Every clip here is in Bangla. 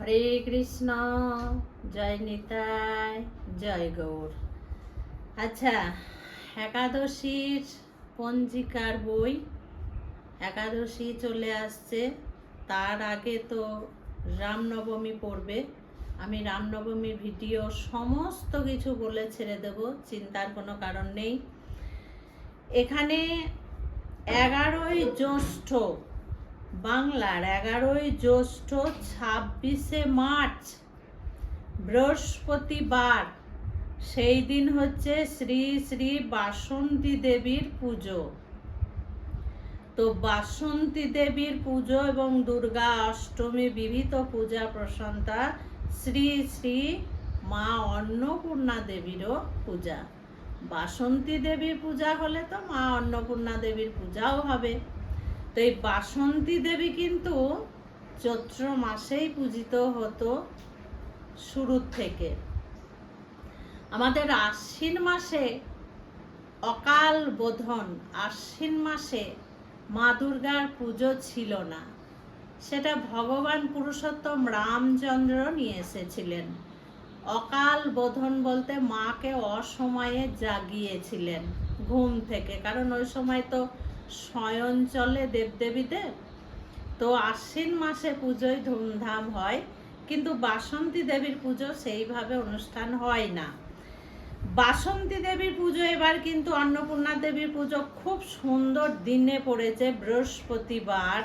হরে কৃষ্ণ, জয় নিতাই, জয় গৌর। আচ্ছা, একাদশীর পঞ্জিকার বই, একাদশী চলে আসছে। তার আগে তো রামনবমী পড়বে। আমি রামনবমীর ভিডিও সমস্ত কিছু বলে ছেড়ে দেব, চিন্তার কোনো কারণ নেই। এখানে 11ই জ্যৈষ্ঠ, বাংলার 11ই জ্যৈষ্ঠ 26শে মার্চ বৃহস্পতিবার, সেই দিন হচ্ছে শ্রী শ্রী বাসন্তী দেবীর পুজো। তো বাসন্তী দেবীর পুজো এবং দুর্গা অষ্টমী বিবিধ পূজা প্রশংসা শ্রী শ্রী মা অন্নপূর্ণা দেবীরও পূজা। বাসন্তী দেবীর পূজা হলে তো মা অন্নপূর্ণা দেবীর পূজাও হবে। তো এই বাসন্তী দেবী কিন্তু চৈত্র মাসেই পূজিত হতো শুরুর থেকে। আমাদের আশ্বিন মাসে অকাল বোধন, আশ্বিন মাসে মা দুর্গার পুজো ছিল না। সেটা ভগবান পুরুষোত্তম রামচন্দ্র নিয়ে এসেছিলেন। অকাল বোধন বলতে মাকে অসময়ে জাগিয়েছিলেন ঘুম থেকে, কারণ ওই সময় তো শয়ন চলে দেবদেবীদের। তো আশ্বিন মাসে পুজোয় ধুমধাম হয়, কিন্তু বাসন্তী দেবীর পুজো সেইভাবে অনুষ্ঠান হয় না। বাসন্তী দেবীর পুজো এবার কিন্তু অন্নপূর্ণা দেবীর পুজো খুব সুন্দর দিনে পড়েছে, বৃহস্পতিবার।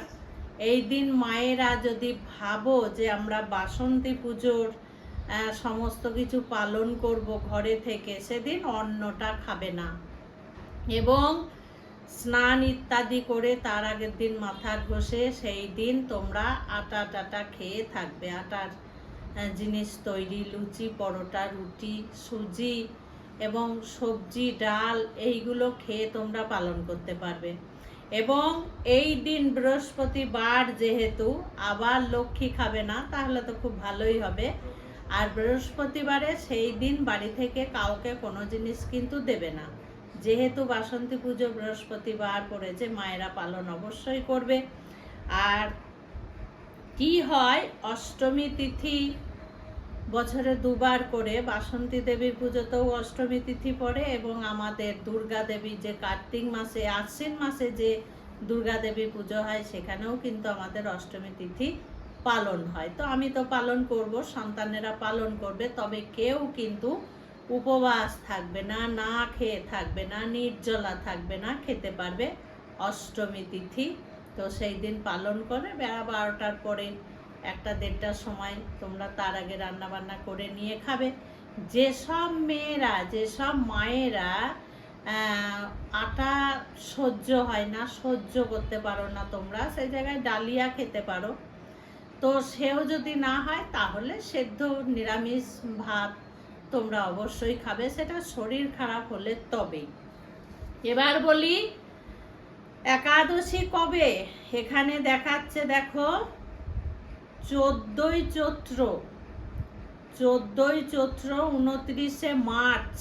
এই দিন মায়েরা যদি ভাবো যে আমরা বাসন্তী পুজোর সমস্ত কিছু পালন করব ঘরে থেকে, সেদিন অন্নটা খাবে না এবং স্নান ইত্যাদি করে তার আগের দিন মাথা ঘষে সেই দিন তোমরা আটা টাটা খেয়ে থাকবে। আটার জিনিস তৈরি, লুচি, পরোটা, রুটি, সুজি এবং সবজি, ডাল, এইগুলো খেয়ে তোমরা পালন করতে পারবে। এবং এই দিন বৃহস্পতিবার যেহেতু, আবার লক্ষ্মী খাবে না, তাহলে তো খুব ভালোই হবে। আর বৃহস্পতিবারে সেই দিন বাড়ি থেকে কাউকে কোনো জিনিস কিন্তু দেবে না। যেহেতু বাসন্তী পুজো বৃহস্পতিবার পড়েছে, মায়েরা পালন অবশ্যই করবে। আর কি হয়, অষ্টমী তিথি বছরে দুবার করে, বাসন্তী দেবীর পুজোতেও অষ্টমী তিথি পড়ে এবং আমাদের দুর্গা দেবী যে কার্তিক মাসে, আশ্বিন মাসে যে দুর্গা দেবীর পুজো হয়, সেখানেও কিন্তু আমাদের অষ্টমী তিথি পালন হয়। তো আমি তো পালন করব, সন্তানেরা পালন করবে, তবে কেউ কিন্তু উপবাস থাকবে না, না খেয়ে থাকবে না, নির্জলা থাকবে না, খেতে পারবে অষ্টমী তিথি। তো সেই দিন পালন করে বেলা 12টার পরে 1-1:30টার সময় তোমরা তার আগে রান্না বান্না করে নিয়ে খাবে। যেসব মেয়েরা, যেসব মায়েরা আটা সহ্য হয় না, সহ্য করতে পারো না তোমরা, সেই জায়গায় ডালিয়া খেতে পারো। তো সেও যদি না হয় তাহলে সেদ্ধ নিরামিষ ভাত তোমরা অবশ্যই খাবে, সেটা শরীর খারাপ হলে তবেই। এবার বলি একাদশী কবে। এখানে দেখাচ্ছে, দেখো, 14ই চৈত্র, 29শে মার্চ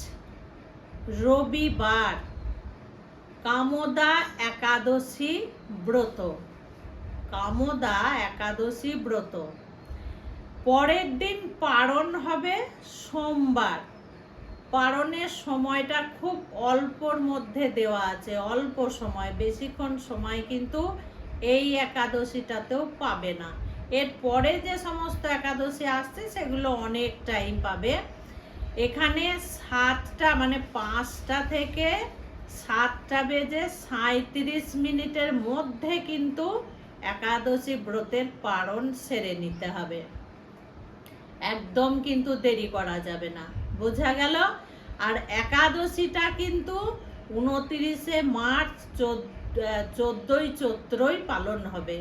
রবিবার, কামদা একাদশী ব্রত, কামদা একাদশী ব্রত। পরের দিন পারণ হবে সোমবার। পারণের সময়টা খুব অল্পর মধ্যে দেওয়া আছে, অল্প সময়, বেশিক্ষণ সময় কিন্তু এই একাদশীটাতেও পাবে না। এর পরে যে সমস্ত একাদশী আসছে সেগুলো অনেক টাইম পাবে। এখানে 7টা মানে 5টা থেকে 7টা বেজে 37 মিনিটের মধ্যে কিন্তু একাদশী ব্রতের পারণ সেরে নিতে হবে, একদম কিন্তু দেরি করা যাবে না। বোঝা গেল? আর একাদশীটা কিন্তু 29শে মার্চ 14ই চৈত্রই পালন হবে।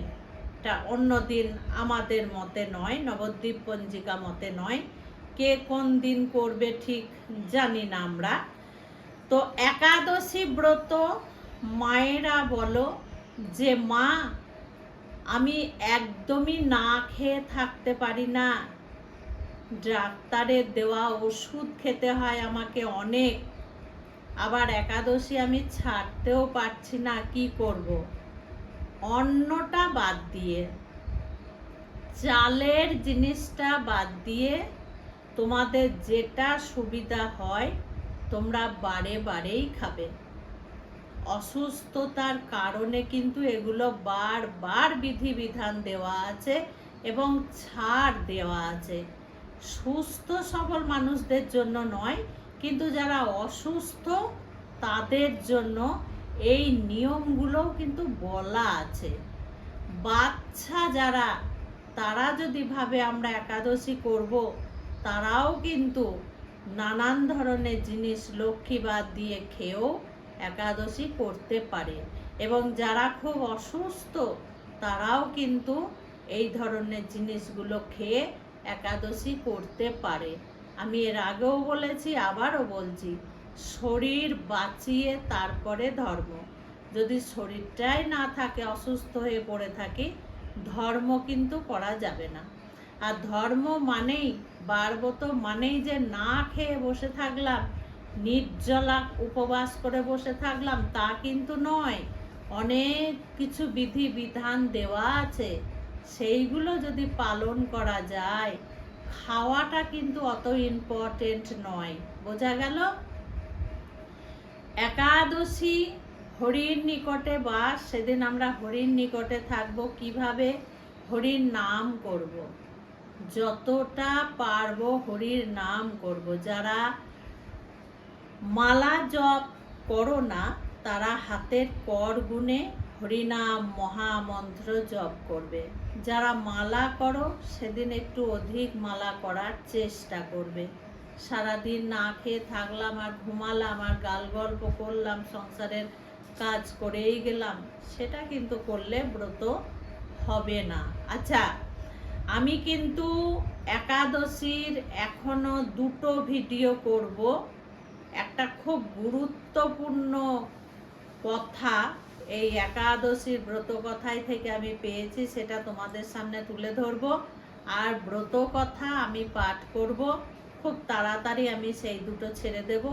এটা অন্য দিন আমাদের মতে নয়, নবদ্বীপ পঞ্জিকা মতে নয়। কে কোন দিন করবে ঠিক জানি না আমরা। তো একাদশী ব্রত মায়েরা বলো যে মা আমি একদমই না খেয়ে থাকতে পারি না, ডাক্তারের দেওয়া ওষুধ খেতে হয় আমাকে অনেক, আবার একাদশী আমি ছাড়তেও পারছি না, কি করব? অন্নটা বাদ দিয়ে চালের জিনিসটা বাদ দিয়ে তোমাদের যেটা সুবিধা হয় তোমরা বারে বারেই খাবে। অসুস্থতার কারণে কিন্তু এগুলো বারবার বিধিবিধান দেওয়া আছে এবং ছাড় দেওয়া আছে। সুস্থ সবল মানুষদের জন্য নয়, কিন্তু যারা অসুস্থ তাদের জন্য এই নিয়মগুলোও কিন্তু বলা আছে। বাচ্চা যারা, তারা যদি ভাবে আমরা একাদশী করব, তারাও কিন্তু নানান ধরনের জিনিস লক্ষ্মীবাদ দিয়ে খেয়েও একাদশী করতে পারে। এবং যারা খুব অসুস্থ তারাও কিন্তু এই ধরনের জিনিসগুলো খেয়ে একাদশী করতে পারে। আমি এর আগেও বলেছি, আবারও বলছি, শরীর বাঁচিয়ে তারপরে ধর্ম। যদি শরীরটাই না থাকে, অসুস্থ হয়ে পড়ে থাকি, ধর্ম কিন্তু করা যাবে না। আর ধর্ম মানেই, বারবত মানেই যে না খেয়ে বসে থাকলাম, নির্জলা উপবাস করে বসে থাকলাম, তা কিন্তু নয়। অনেক কিছু বিধি বিধান দেওয়া আছে, সেইগুলো যদি পালন করা যায়, খাওয়াটা কিন্তু অত ইম্পর্টেন্ট নয়। বোঝা গেল? একাদশী হরির নিকটে বাস, সেদিন আমরা হরির নিকটে থাকব। কিভাবে? হরির নাম করব, যতটা পারবো হরির নাম করব। যারা মালা জপ করো না, তারা হাতের কর গুনে হরিনাম মহামন্ত্র জপ করবে। যারা মালা করো, সেদিন একটু অধিক মালা করার চেষ্টা করবে। সারাদিন না খেয়ে থাকলাম আর ঘুমালাম আর গাল গল্প করলাম, সংসারের কাজ করেই গেলাম, সেটা কিন্তু করলে ব্রত হবে না। আচ্ছা, আমি কিন্তু একাদশীর এখনো 2টো ভিডিও করব। একটা খুব গুরুত্বপূর্ণ কথা এই একাদশীর ব্রত কথাই থেকে আমি পেয়েছি, সেটা তোমাদের সামনে তুলে ধরব। আর ব্রত কথা আমি পাঠ করব, খুব তাড়াতাড়ি আমি সেই 2টো ছেড়ে দেব।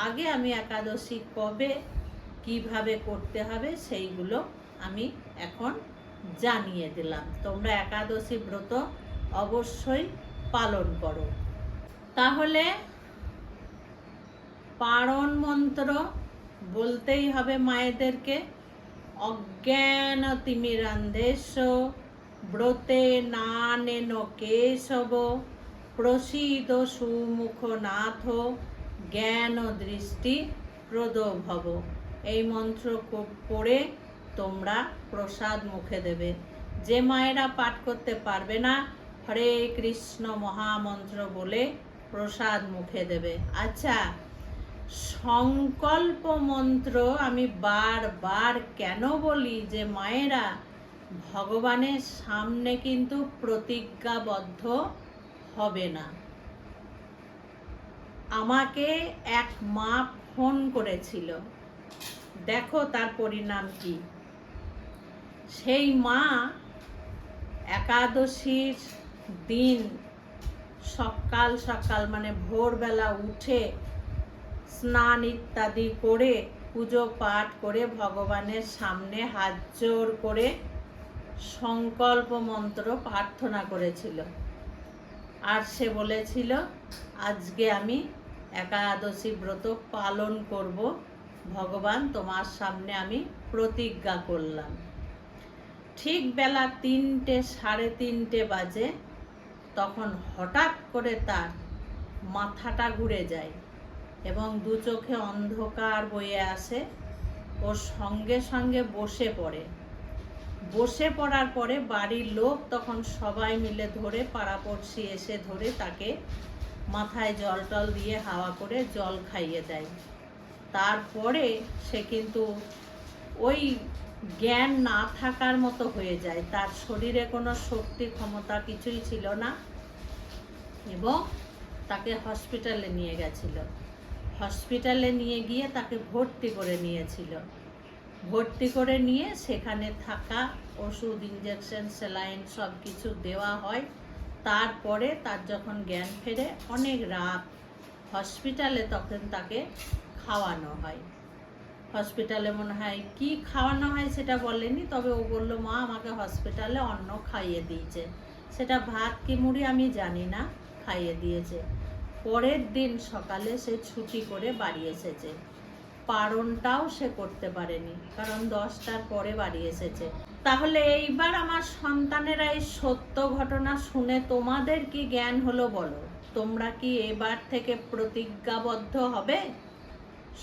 আগে আমি একাদশী কবে কিভাবে করতে হবে সেইগুলো আমি এখন জানিয়ে দিলাম। তোমরা একাদশী ব্রত অবশ্যই পালন করো। তাহলে পারণ মন্ত্র বলতেই হবে মায়েদেরকে। অজ্ঞান তিমিরান্ধেশ ব্রতে নানেন কেশব প্রসীদ সুমুখনাথ জ্ঞান দৃষ্টি প্রদভব। এই মন্ত্র পড়ে তোমরা প্রসাদ মুখে দেবে। যে মায়েরা পাঠ করতে পারবে না, হরে কৃষ্ণ মহামন্ত্র বলে প্রসাদ মুখে দেবে। আচ্ছা, সংকল্প মন্ত্র আমি বারবার কেন বলি যে মায়েরা ভগবানের সামনে কিন্তু প্রতিজ্ঞাবদ্ধ হবে না। আমাকে এক মা ফোন করেছিল, দেখো তার পরিণাম কি। সেই মা একাদশীর দিন সকাল সকাল মানে ভোরবেলা উঠে স্নান ইত্যাদি করে পুজো পাঠ করে ভগবানের সামনে হাত জোড় করে সংকল্প মন্ত্র প্রার্থনা করেছিল। আর সে বলেছিল, আজকে আমি একাদশী ব্রত পালন করব, ভগবান তোমার সামনে আমি প্রতিজ্ঞা করলাম। ঠিক বেলা 3টে 3:30 বাজে, তখন হঠাৎ করে তার মাথাটা ঘুরে যায় এবং 2 চোখে অন্ধকার বয়ে আসে। ওর সঙ্গে সঙ্গে বসে পড়ে। বসে পড়ার পরে বাড়ির লোক তখন সবাই মিলে ধরে, পাড়াপড়শি এসে ধরে তাকে মাথায় জল টল দিয়ে হাওয়া করে জল খাইয়ে দেয়। তারপরে সে কিন্তু ওই জ্ঞান না থাকার মতো হয়ে যায়, তার শরীরে কোনো শক্তি ক্ষমতা কিছুই ছিল না। এবং তাকে হসপিটালে নিয়ে গেছিল। হসপিটালে নিয়ে গিয়ে তাকে ভর্তি করে নিয়েছিল। ভর্তি করে নিয়ে সেখানে থাকা, ওষুধ, ইঞ্জেকশন, স্যালাইন সব কিছু দেওয়া হয়। তারপরে তার যখন জ্ঞান ফেরে, অনেক রাত হসপিটালে, তখন তাকে খাওয়ানো হয়। হসপিটালে মনে হয় কি খাওয়ানো হয় সেটা বলেনি, তবে ও বলল, মা আমাকে হসপিটালে অন্ন খাইয়ে দিয়েছে। সেটা ভাত কি মুড়ি আমি জানি না, খাইয়ে দিয়েছে। পরের দিন সকালে সে ছুটি করে বাড়ি এসেছে। পারণটাও সে করতে পারেনি, কারণ 10টার পরে বাড়ি এসেছে। তাহলে এইবার আমার সন্তানেরা এই সত্য ঘটনা শুনে তোমাদের কি জ্ঞান হলো বলো? তোমরা কি এবার থেকে প্রতিজ্ঞাবদ্ধ হবে?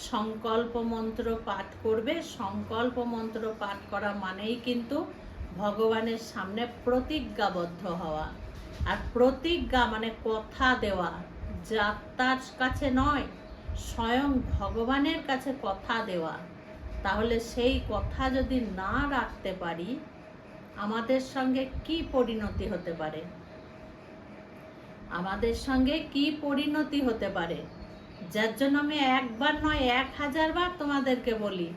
সংকল্প মন্ত্র পাঠ করবে। সংকল্প মন্ত্র পাঠ করা মানেই কিন্তু ভগবানের সামনে প্রতিজ্ঞাবদ্ধ হওয়া। আর প্রতিজ্ঞা মানে কথা দেওয়া, যাত্রার কাছে নয়, স্বয়ং ভগবানের কাছে কথা দেওয়া। তাহলে সেই কথা যদি না রাখতে পারি, আমাদের সঙ্গে কি পরিণতি হতে পারে? আমাদের সঙ্গে কি পরিণতি হতে পারে? যার জন্য আমি একবার নয় 1000 বার তোমাদেরকে বলি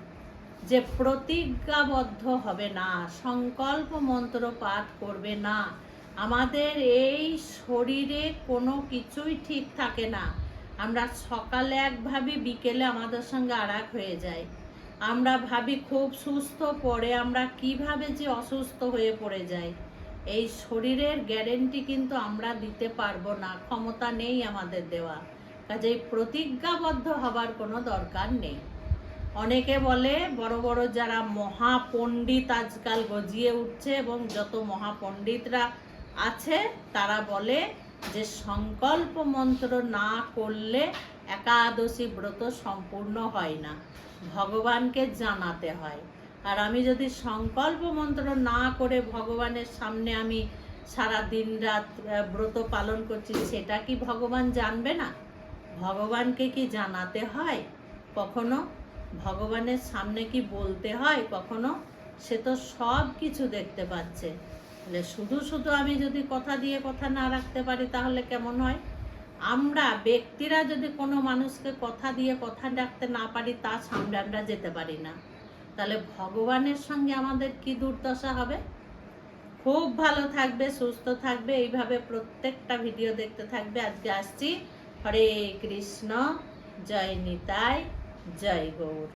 যে প্রতিজ্ঞাবদ্ধ হবে না, সংকল্প মন্ত্র পাঠ করবে না। আমাদের এই শরীরে কোনো কিছুই ঠিক থাকে না। আমরা সকালে এক ভাবি, বিকেলে আমাদের সঙ্গে আর এক হয়ে যায়। আমরা ভাবি খুব সুস্থ, পরে আমরা কিভাবে যে অসুস্থ হয়ে পড়ে যাই। এই শরীরের গ্যারেন্টি কিন্তু আমরা দিতে পারবো না, ক্ষমতা নেই আমাদের দেওয়া। কাজেই প্রতিজ্ঞাবদ্ধ হবার কোনো দরকার নেই। অনেকে বলে, বড় বড় যারা মহাপণ্ডিত আজকাল গজিয়ে উঠছে এবং যত মহাপণ্ডিতরা আছে তারা বলে যে সংকল্প মন্ত্র না করলে একাদশী ব্রত সম্পূর্ণ হয় না, ভগবানকে জানাতে হয়। আর আমি যদি সংকল্প মন্ত্র না করে ভগবানের সামনে আমি সারা দিন রাত ব্রত পালন করছি, সেটা কি ভগবান জানবে না? ভগবানকে কি জানাতে হয় কখনো? ভগবানের সামনে কি বলতে হয় কখনো? সে তো সব কিছু দেখতে পাচ্ছে। তাহলে শুধু শুধু আমি যদি কথা দিয়ে কথা না রাখতে পারি তাহলে কেমন হয়? আমরা ব্যক্তিরা যদি কোনো মানুষকে কথা দিয়ে কথা রাখতে না পারি, তার সামনে আমরা যেতে পারি না, তাহলে ভগবানের সঙ্গে আমাদের কি দুর্দশা হবে? খুব ভালো থাকবে, সুস্থ থাকবে, এইভাবে প্রত্যেকটা ভিডিও দেখতে থাকবে। আজকে আসছি। হরে কৃষ্ণ, জয় নিতাই, জয় গৌর।